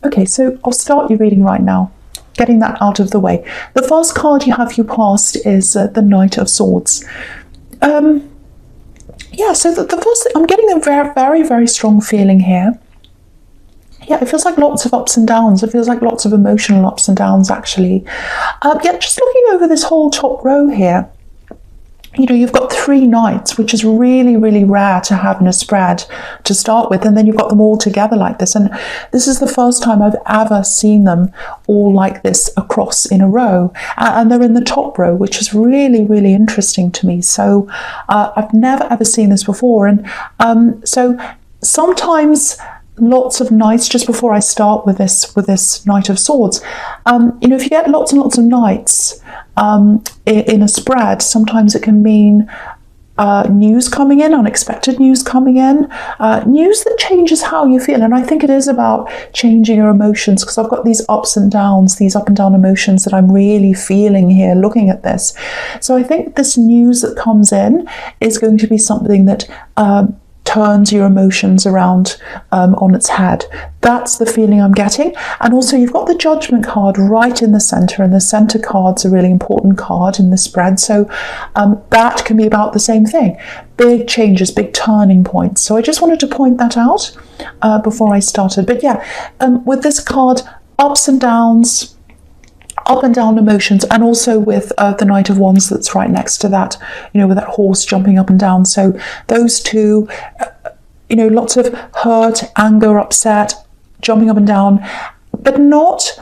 Okay, so I'll start your reading right now, getting that out of the way. The first card you have you passed is the Knight of Swords. Yeah, so the first thing, I'm getting a very, very, very strong feeling here. Yeah, it feels like lots of ups and downs. It feels like lots of emotional ups and downs, actually. Yeah, just looking over this whole top row here, you know, you've got 3 knights, which is really, really rare to have in a spread to start with. And then you've got them all together like this. And this is the first time I've ever seen them all like this across in a row. And they're in the top row, which is really, really interesting to me. So I've never, ever seen this before. And so sometimes lots of knights, just before I start with this Knight of Swords, you know, if you get lots and lots of knights in a spread, sometimes it can mean news coming in, unexpected news coming in, news that changes how you feel. And I think it is about changing your emotions, because I've got these ups and downs, these up and down emotions that I'm really feeling here looking at this. So I think this news that comes in is going to be something that turns your emotions around on its head. That's the feeling I'm getting. And also you've got the Judgment card right in the center, and the center card's a really important card in the spread. So that can be about the same thing. Big changes, big turning points. So I just wanted to point that out before I started. But yeah, with this card, ups and downs, up and down emotions, and also with the Knight of Wands that's right next to that, you know, with that horse jumping up and down. So those two, you know, lots of hurt, anger, upset, jumping up and down, but not,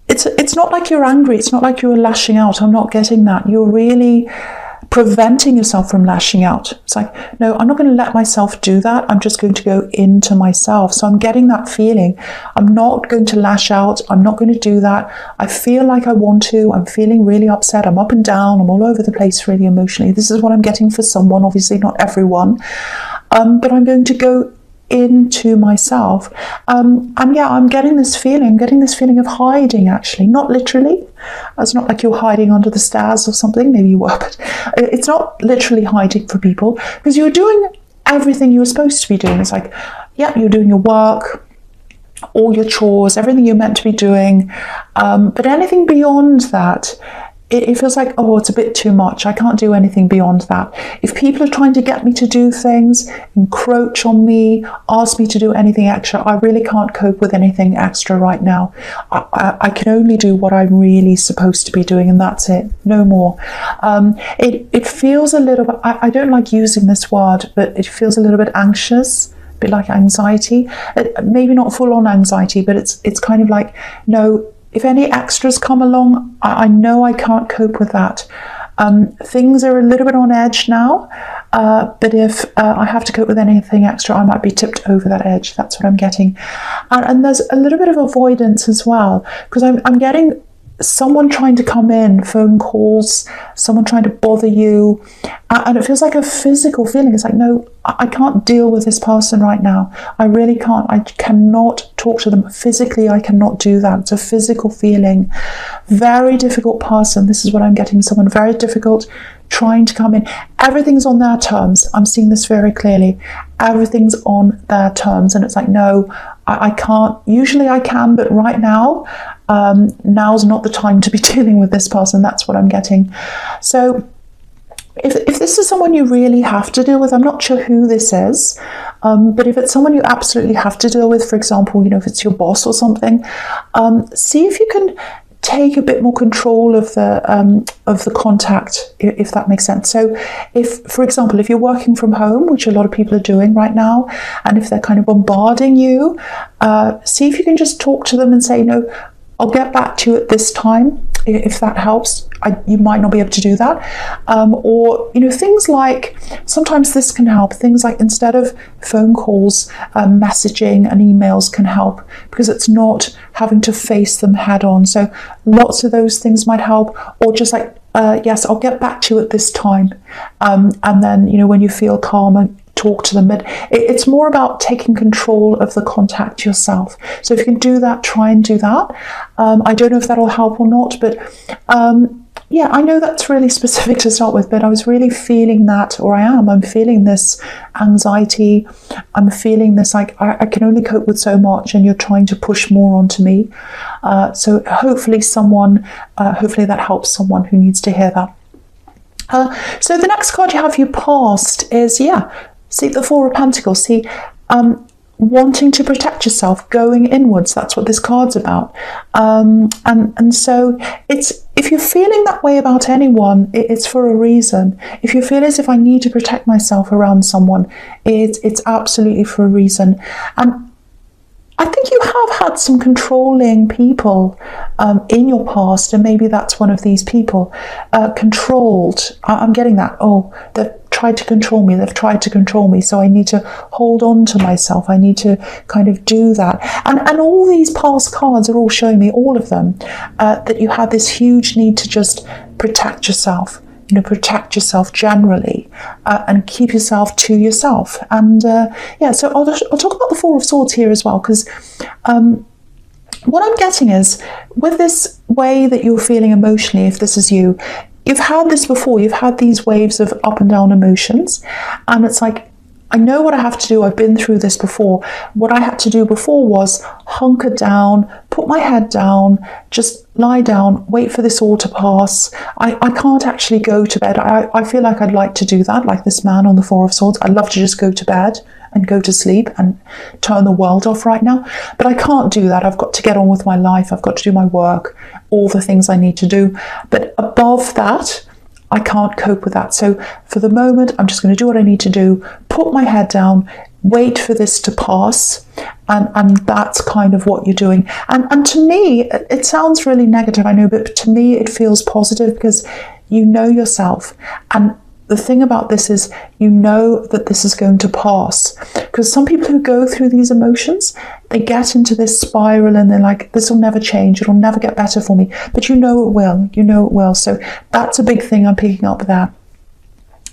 it's not like you're angry, it's not like you're lashing out. I'm not getting that. You're really preventing yourself from lashing out. It's like, no, I'm not going to let myself do that. I'm just going to go into myself. So I'm getting that feeling. I'm not going to lash out. I'm not going to do that. I feel like I want to. I'm feeling really upset. I'm up and down. I'm all over the place really emotionally. This is what I'm getting for someone, obviously not everyone. But I'm going to go into myself. And yeah, I'm getting this feeling of hiding, actually, not literally. It's not like you're hiding under the stairs or something. Maybe you were, but it's not literally hiding for people, because you're doing everything you were supposed to be doing. It's like, yeah, you're doing your work, all your chores, everything you're meant to be doing. But anything beyond that, it feels like, oh, it's a bit too much. I can't do anything beyond that. If people are trying to get me to do things, encroach on me, ask me to do anything extra, I really can't cope with anything extra right now. I can only do what I'm really supposed to be doing, and that's it. No more. It feels a little bit, I don't like using this word, but it feels a little bit anxious, a bit like anxiety. Maybe not full-on anxiety, but it's kind of like, no, if any extras come along, I know I can't cope with that. Things are a little bit on edge now, but if I have to cope with anything extra, I might be tipped over that edge. That's what I'm getting. And there's a little bit of avoidance as well, because I'm getting someone trying to come in, phone calls, someone trying to bother you, and it feels like a physical feeling. It's like, no, I can't deal with this person right now. I really can't. I cannot talk to them physically. I cannot do that. It's a physical feeling. Very difficult person. This is what I'm getting. Someone very difficult trying to come in. Everything's on their terms. I'm seeing this very clearly. Everything's on their terms, and it's like, no, I can't. Usually I can, but right now, now's not the time to be dealing with this person. That's what I'm getting. So if this is someone you really have to deal with, I'm not sure who this is, but if it's someone you absolutely have to deal with, for example, you know, if it's your boss or something, see if you can take a bit more control of the contact, if that makes sense. So if, for example, if you're working from home, which a lot of people are doing right now, and if they're kind of bombarding you, see if you can just talk to them and say, no, I'll get back to you at this time, if that helps. You might not be able to do that. Or, you know, things like, sometimes this can help. Things like, instead of phone calls, messaging and emails can help, because it's not having to face them head on. So lots of those things might help. Or just like, yes, I'll get back to you at this time. And then, you know, when you feel calmer, talk to them. But it's more about taking control of the contact yourself. So if you can do that, try and do that. I don't know if that'll help or not, but yeah, I know that's really specific to start with, but I was really feeling that, or I'm feeling this anxiety. I'm feeling this like I can only cope with so much, and you're trying to push more onto me. So hopefully hopefully that helps someone who needs to hear that. So the next card you have, your past, is, see, the Four of Pentacles. See, wanting to protect yourself, going inwards. That's what this card's about. And so if you're feeling that way about anyone, it's for a reason. If you feel as if I need to protect myself around someone, it's absolutely for a reason. And I think you have had some controlling people in your past, and maybe that's one of these people. Controlled. I'm getting that. Oh, they've tried to control me. They've tried to control me. So I need to hold on to myself. I need to kind of do that. And all these past cards are all showing me, all of them, that you have this huge need to just protect yourself. Protect yourself generally, and keep yourself to yourself. And so I'll talk about the Four of Swords here as well, because what I'm getting is, with this way that you're feeling emotionally, if this is you, you've had this before. You've had these waves of up and down emotions, and it's like, I know what I have to do. I've been through this before. What I had to do before was hunker down, put my head down, just lie down, wait for this all to pass. I can't actually go to bed. I feel like I'd like to do that, like this man on the Four of Swords. I'd love to just go to bed and go to sleep and turn the world off right now. But I can't do that. I've got to get on with my life. I've got to do my work, all the things I need to do. But above that, I can't cope with that. So for the moment, I'm just going to do what I need to do, put my head down, wait for this to pass. And that's kind of what you're doing. And to me, it sounds really negative, I know, but to me, it feels positive, because you know yourself. And the thing about this is, you know that this is going to pass. Because some people who go through these emotions, they get into this spiral and they're like, this will never change. It'll never get better for me. But you know it will. You know it will. So that's a big thing I'm picking up there.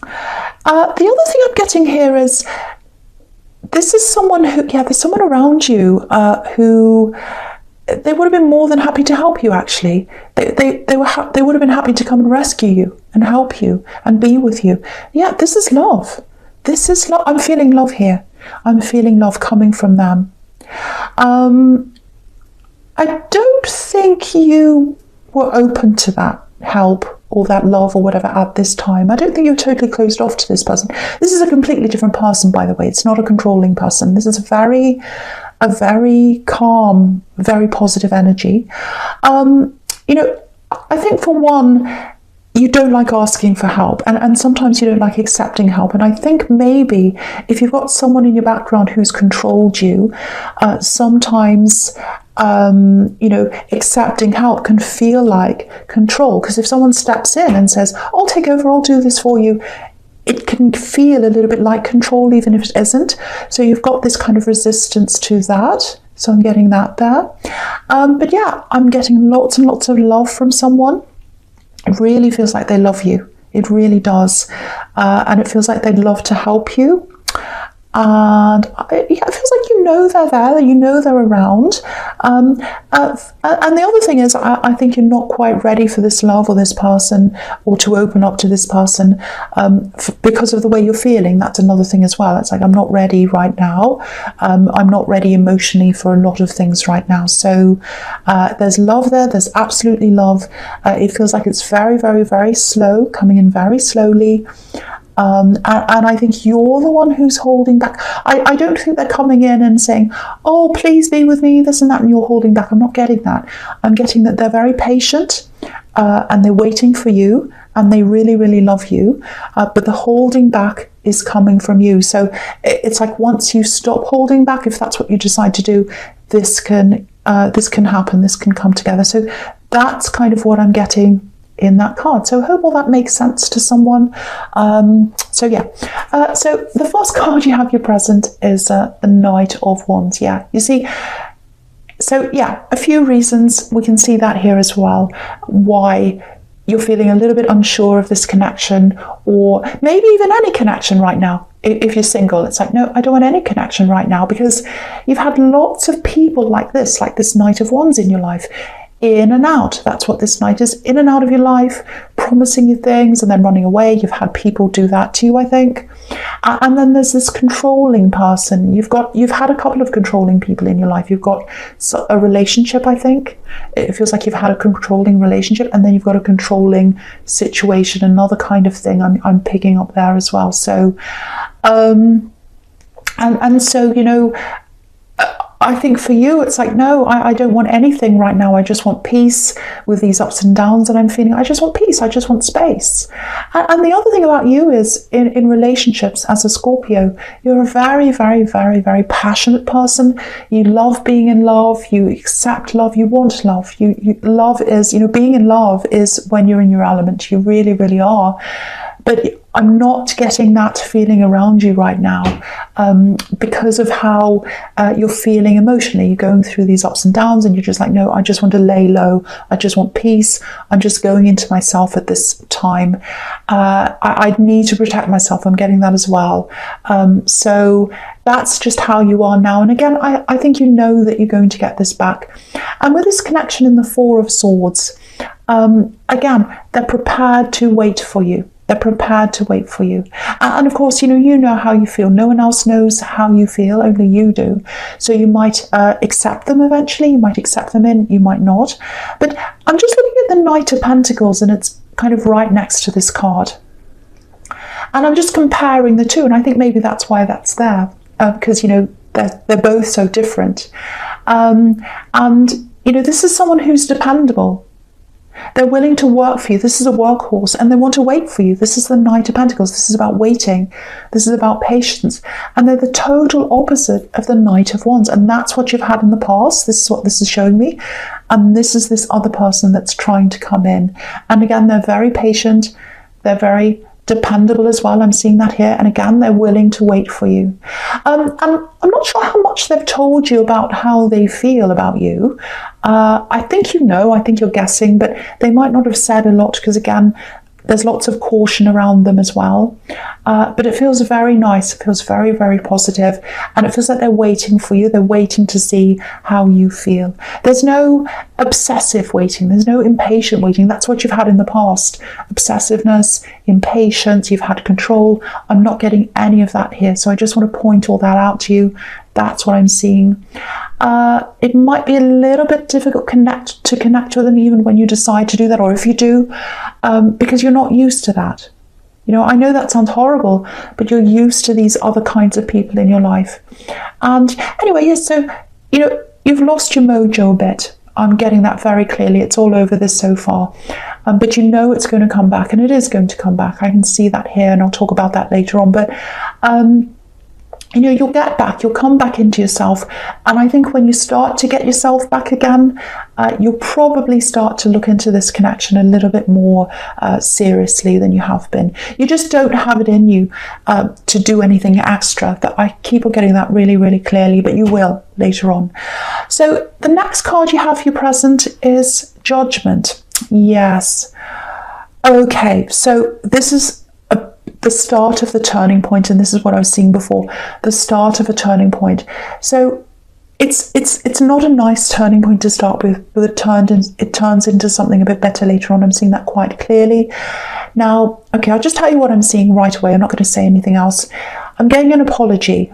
The other thing I'm getting here is, this is someone who, there's someone around you who, they would have been more than happy to help you, actually. They would have been happy to come and rescue you and help you and be with you. Yeah, this is love. This is love. I'm feeling love here. I'm feeling love coming from them. I don't think you were open to that help or that love or whatever at this time. I don't think you're totally closed off to this person. This is a completely different person, by the way. It's not a controlling person. This is a very calm, very positive energy. I think, for one, you don't like asking for help, and sometimes you don't like accepting help. And I think maybe if you've got someone in your background who's controlled you, sometimes accepting help can feel like control. Because if someone steps in and says, I'll take over, I'll do this for you, it can feel a little bit like control, even if it isn't. So you've got this kind of resistance to that. So I'm getting that there. But yeah, I'm getting lots and lots of love from someone. It really feels like they love you. It really does. And it feels like they'd love to help you. And it feels like you know they're there, you know they're around. And the other thing is, I think you're not quite ready for this love or this person, or to open up to this person because of the way you're feeling. That's another thing as well. It's like, I'm not ready right now. I'm not ready emotionally for a lot of things right now. So there's love there. There's absolutely love. It feels like it's very, very, very slow, coming in very slowly. And I think you're the one who's holding back. I don't think they're coming in and saying, oh, please be with me, this and that, and you're holding back. I'm not getting that. I'm getting that they're very patient, and they're waiting for you, and they really, really love you. But the holding back is coming from you. So it's like, once you stop holding back, if that's what you decide to do, this can happen, this can come together. So that's kind of what I'm getting in that card. So I hope all that makes sense to someone. So the first card you have your present is the Knight of Wands. Yeah, you see, so yeah, a few reasons we can see that here as well, why you're feeling a little bit unsure of this connection, or maybe even any connection right now. If you're single, it's like, no, I don't want any connection right now, because you've had lots of people like this Knight of Wands in your life. in and out. That's what this Knight is, in and out of your life, promising you things and then running away. You've had people do that to you, I think. And then there's this controlling person. You've had a couple of controlling people in your life. You've got a relationship, I think. It feels like you've had a controlling relationship, and then you've got a controlling situation, another kind of thing I'm picking up there as well. So, and so, you know, I think for you, it's like, no, I don't want anything right now. I just want peace with these ups and downs that I'm feeling. I just want peace. I just want space. And the other thing about you is in relationships as a Scorpio, you're a very, very, very, very passionate person. You love being in love. You accept love. You want love. Love is, you know, being in love is when you're in your element. You really, really are. But I'm not getting that feeling around you right now because of how you're feeling emotionally. You're going through these ups and downs and you're just like, no, I just want to lay low. I just want peace. I'm just going into myself at this time. I need to protect myself. I'm getting that as well. So that's just how you are now. And again, I think you know that you're going to get this back. And with this connection in the Four of Swords, again, they're prepared to wait for you. They're prepared to wait for you. And of course, you know how you feel. No one else knows how you feel, only you do. So you might accept them eventually. You might accept them in, you might not. But I'm just looking at the Knight of Pentacles, and it's kind of right next to this card. And I'm just comparing the two, and I think maybe that's why that's there, because, you know, they're both so different. And, you know, this is someone who's dependable. They're willing to work for you. This is a workhorse, and they want to wait for you. This is the Knight of Pentacles. This is about waiting. This is about patience. And they're the total opposite of the Knight of Wands. And that's what you've had in the past. This is what this is showing me. And this is this other person that's trying to come in. And again, they're very patient. They're very dependable as well. I'm seeing that here. And again, they're willing to wait for you. And I'm not sure how much they've told you about how they feel about you. I think you know, I think you're guessing, but they might not have said a lot because, again, there's lots of caution around them as well. But it feels very nice. It feels very, very positive. And it feels like they're waiting for you. They're waiting to see how you feel. There's no obsessive waiting. There's no impatient waiting. That's what you've had in the past. Obsessiveness, impatience, you've had control. I'm not getting any of that here. So I just want to point all that out to you. That's what I'm seeing. It might be a little bit difficult to connect with them even when you decide to do that, or if you do, because you're not used to that. You know, I know that sounds horrible, but you're used to these other kinds of people in your life. And anyway, yes, so, you know, you've lost your mojo a bit. I'm getting that very clearly. It's all over this so far. But you know it's going to come back, and it is going to come back. I can see that here, and I'll talk about that later on. But you know, you'll get back, you'll come back into yourself. And I think when you start to get yourself back again, you'll probably start to look into this connection a little bit more seriously than you have been. You just don't have it in you to do anything extra. That I keep on getting that really, really clearly, but you will later on. So the next card you have for your present is Judgment. Yes. Okay, so this is the start of the turning point, and this is what I was seeing before, the start of a turning point. So it's not a nice turning point to start with, but it turns into something a bit better later on. I'm seeing that quite clearly. Now, okay, I'll just tell you what I'm seeing right away. I'm not going to say anything else. I'm getting an apology.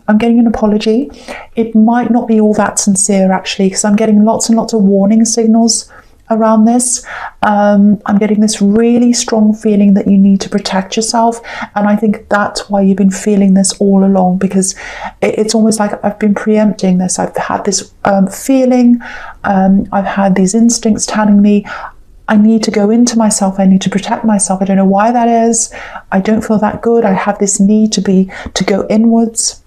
It might not be all that sincere, actually, because I'm getting lots and lots of warning signals around this. I'm getting this really strong feeling that you need to protect yourself, and I think that's why you've been feeling this all along, because it's almost like I've been preempting this. I've had this feeling, I've had these instincts telling me I need to go into myself, I need to protect myself. I don't know why that is. I don't feel that good. I have this need to go inwards.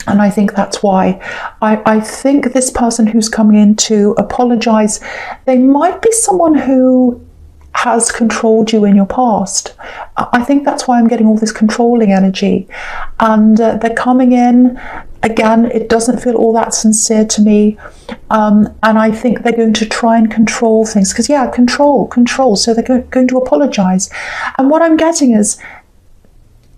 And I think that's why. I think this person who's coming in to apologize, they might be someone who has controlled you in your past. I think that's why I'm getting all this controlling energy. And they're coming in. Again, it doesn't feel all that sincere to me. And I think they're going to try and control things. Because, yeah, control. So they're going to apologize. And what I'm getting is,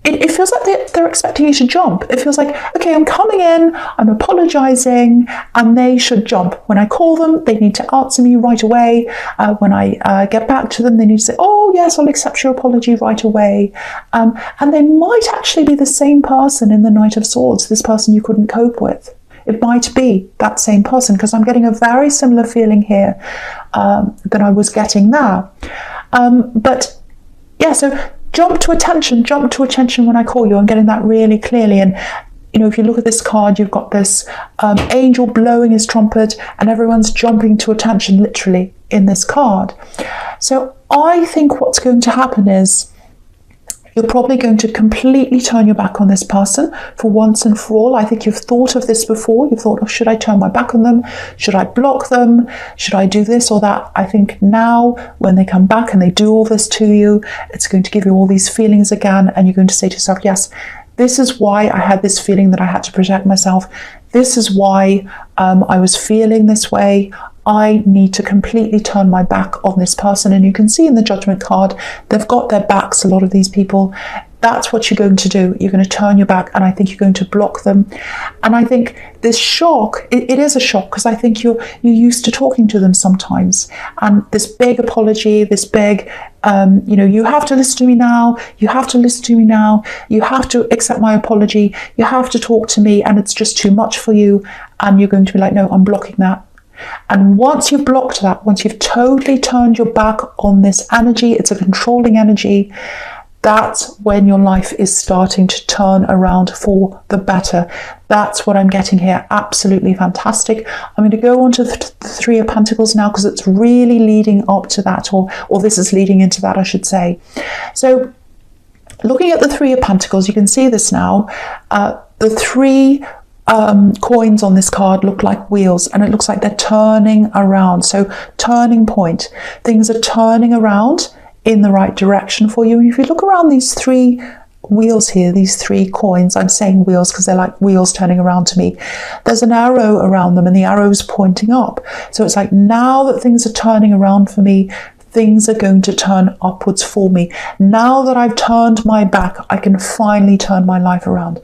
it feels like they're expecting you to jump. It feels like, okay, I'm coming in, I'm apologising, and they should jump. When I call them, they need to answer me right away. When I get back to them, they need to say, oh, yes, I'll accept your apology right away. And they might actually be the same person in the Knight of Swords, this person you couldn't cope with. It might be that same person, because I'm getting a very similar feeling here that I was getting there. But yeah, so jump to attention when I call you. I'm getting that really clearly. And you know, if you look at this card, you've got this angel blowing his trumpet, and everyone's jumping to attention literally in this card. So I think what's going to happen is you're probably going to completely turn your back on this person for once and for all. I think you've thought of this before. You've thought, oh, should I turn my back on them? Should I block them? Should I do this or that? I think now when they come back and they do all this to you, it's going to give you all these feelings again, and you're going to say to yourself, yes, this is why I had this feeling that I had to protect myself. This is why I was feeling this way. I need to completely turn my back on this person. And you can see in the Judgment card, they've got their backs, a lot of these people. That's what you're going to do. You're going to turn your back, and I think you're going to block them. And I think this shock, it is a shock, because I think you're used to talking to them sometimes. And this big apology, this big, you know, you have to listen to me now. You have to listen to me now. You have to accept my apology. You have to talk to me, and it's just too much for you. And you're going to be like, no, I'm blocking that. And once you've blocked that, once you've totally turned your back on this energy, it's a controlling energy, that's when your life is starting to turn around for the better. That's what I'm getting here. Absolutely fantastic. I'm going to go on to the Three of Pentacles now, because it's really leading up to that, or this is leading into that, I should say. So looking at the Three of Pentacles, you can see this now. The three coins on this card look like wheels, and it looks like they're turning around. So turning point, things are turning around in the right direction for you. And if you look around these three wheels here, these three coins, I'm saying wheels because they're like wheels turning around to me, there's an arrow around them, and the arrow's pointing up. So it's like, now that things are turning around for me, things are going to turn upwards for me. Now that I've turned my back, I can finally turn my life around.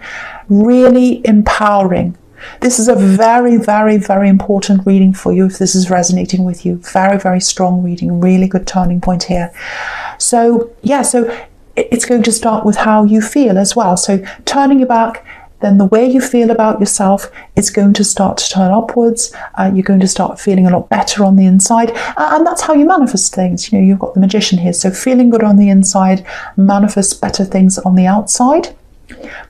Really empowering. This is a very, very, very important reading for you if this is resonating with you. Very, very strong reading. Really good turning point here. So yeah, so it's going to start with how you feel as well. So turning your back, then the way you feel about yourself is going to start to turn upwards. You're going to start feeling a lot better on the inside. And that's how you manifest things. You know, you've got the Magician here. So feeling good on the inside, manifest better things on the outside.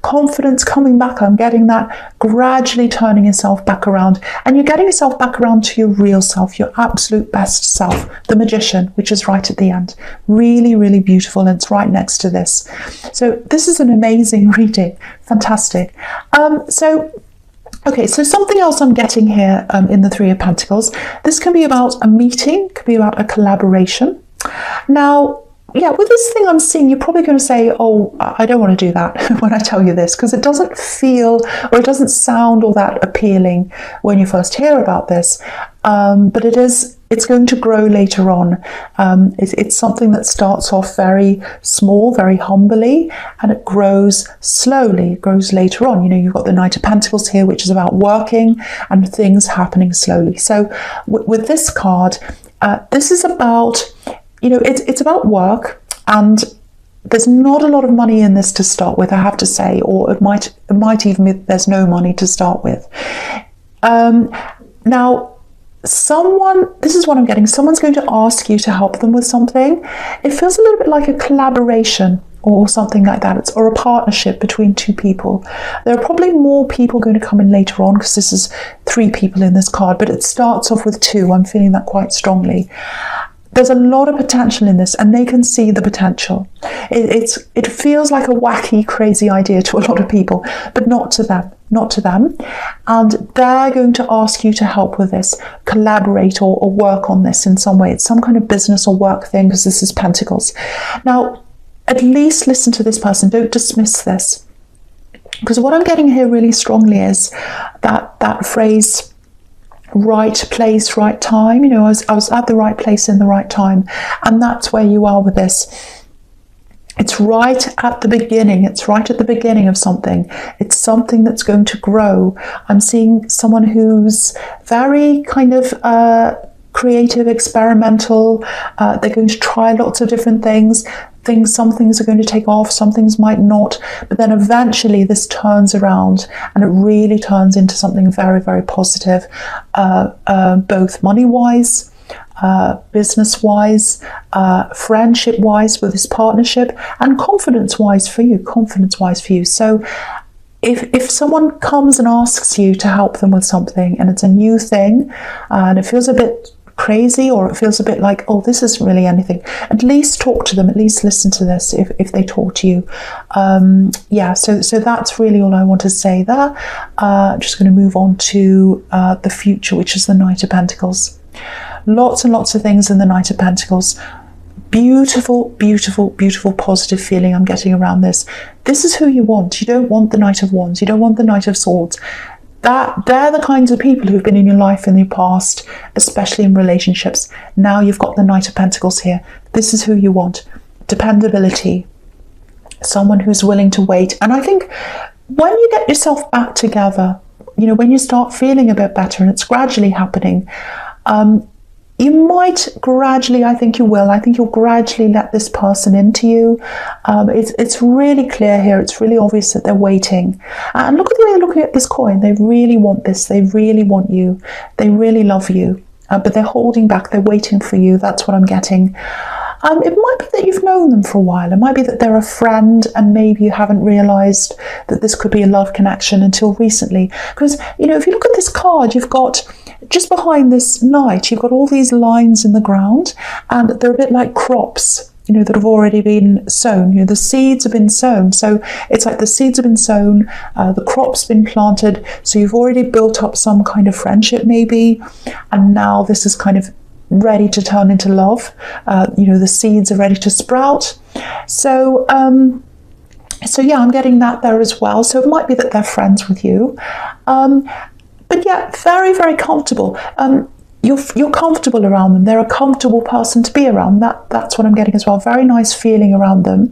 Confidence coming back, I'm getting that, gradually turning yourself back around, and you're getting yourself back around to your real self, your absolute best self, the Magician, which is right at the end. Really, really beautiful, and it's right next to this. So this is an amazing reading. Fantastic. Okay, so something else I'm getting here in the Three of Pentacles. This can be about a meeting, could be about a collaboration. Now, yeah, with this thing I'm seeing, you're probably going to say, oh, I don't want to do that when I tell you this, because it doesn't feel, or it doesn't sound all that appealing when you first hear about this. But it's going to grow later on. It's something that starts off very small, very humbly, and it grows slowly. It grows later on. You know, you've got the Knight of Pentacles here, which is about working and things happening slowly. So with this card, this is about, you know, it's about work, and there's not a lot of money in this to start with, I have to say, or it might even be there's no money to start with. Now, this is what I'm getting, someone's going to ask you to help them with something. It feels a little bit like a collaboration or something like that, or a partnership between two people. There are probably more people going to come in later on, because this is three people in this card, but it starts off with two. I'm feeling that quite strongly. There's a lot of potential in this, and they can see the potential. It feels like a wacky, crazy idea to a lot of people, but not to them. And they're going to ask you to help with this, collaborate or work on this in some way. It's some kind of business or work thing, because this is Pentacles. Now, at least listen to this person. Don't dismiss this, because what I'm getting here really strongly is that phrase, right place, right time. You know, I was at the right place in the right time, and that's where you are with this. It's right at the beginning. It's right at the beginning of something. It's something that's going to grow. I'm seeing someone who's very kind of creative, experimental. They're going to try lots of different things. Some things are going to take off, some things might not, but then eventually this turns around and it really turns into something very, very positive, both money-wise, business-wise, friendship-wise with this partnership, and confidence-wise for you. So if someone comes and asks you to help them with something and it's a new thing and it feels a bit crazy, or it feels a bit like, oh, this isn't really anything, at least talk to them, at least listen to this if they talk to you. So that's really all I want to say there. I'm just going to move on to the future, which is the Knight of Pentacles. Lots and lots of things in the Knight of Pentacles. Beautiful, beautiful, beautiful positive feeling I'm getting around this. This is who you want. You don't want the Knight of Wands. You don't want the Knight of Swords. They're the kinds of people who've been in your life in the past, especially in relationships. Now you've got the Knight of Pentacles here. This is who you want. Dependability. Someone who's willing to wait. And I think when you get yourself back together, when you start feeling a bit better and it's gradually happening, you might gradually, I think you'll gradually let this person into you. It's really clear here. It's really obvious that they're waiting. And look at the way they're looking at this coin. They really want this. They really want you. They really love you. But they're holding back. They're waiting for you. That's what I'm getting. It might be that you've known them for a while. It might be that they're a friend and maybe you haven't realised that this could be a love connection until recently. Because, if you look at this card, you've got, just behind this knight, you've got all these lines in the ground and they're a bit like crops, that have already been sown. The seeds have been sown. So it's like the seeds have been sown, the crop's been planted. So you've already built up some kind of friendship maybe. And now this is kind of ready to turn into love. The seeds are ready to sprout. So yeah, I'm getting that there as well. So it might be that they're friends with you. But yeah, very, very comfortable. You're comfortable around them. They're a comfortable person to be around. That's what I'm getting as well. Very nice feeling around them.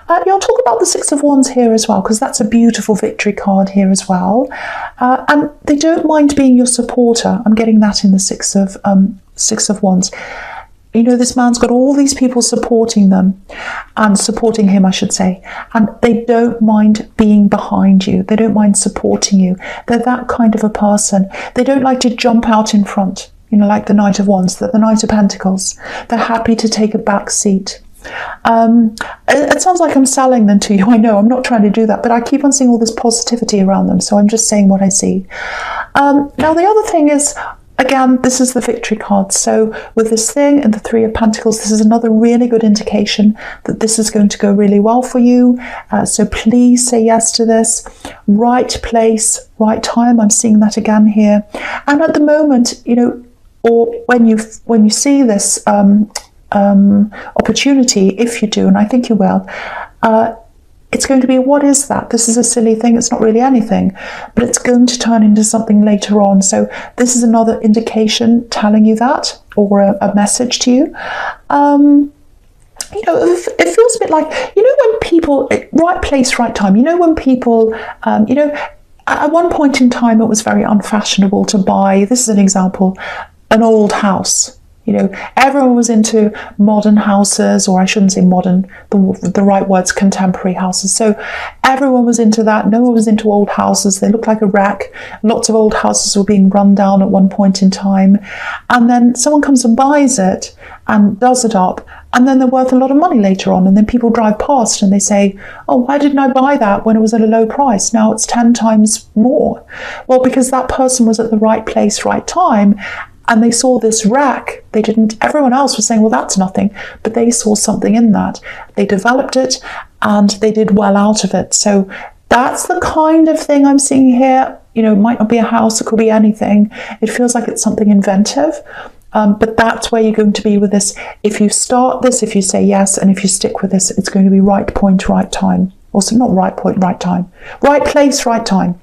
I'll talk about the Six of Wands here as well, because that's a beautiful victory card here as well. And they don't mind being your supporter. I'm getting that in the Six of Wands. This man's got all these people supporting them, and supporting him, I should say, and they don't mind being behind you. They don't mind supporting you. They're that kind of a person. They don't like to jump out in front, like the Knight of Wands, the Knight of Pentacles. They're happy to take a back seat. It sounds like I'm selling them to you. I know I'm not trying to do that, but I keep on seeing all this positivity around them, so I'm just saying what I see. Now the other thing is, again, this is the victory card. So with this thing and the Three of Pentacles, this is another really good indication that this is going to go really well for you. So please say yes to this. Right place, right time. I'm seeing that again here. And at the moment, or when you see this opportunity, if you do, and I think you will, it's going to be, what is that? This is a silly thing. It's not really anything, but it's going to turn into something later on. So this is another indication telling you that, or a message to you. It feels a bit like, when people, right place, right time. When people, at one point in time, it was very unfashionable to buy, this is an example, an old house. Everyone was into modern houses, or I shouldn't say modern, the right word's contemporary houses. So everyone was into that. No one was into old houses. They looked like a wreck. Lots of old houses were being run down at one point in time. And then someone comes and buys it and does it up. And then they're worth a lot of money later on. And then people drive past and they say, oh, why didn't I buy that when it was at a low price? Now it's 10 times more. Well, because that person was at the right place, right time. And they saw this rack. Everyone else was saying, well, that's nothing. But they saw something in that. They developed it and they did well out of it. So that's the kind of thing I'm seeing here. It might not be a house. It could be anything. It feels like it's something inventive. But that's where you're going to be with this. If you start this, if you say yes, and if you stick with this, it's going to be right point, right time. Also, not right point, right time. Right place, right time.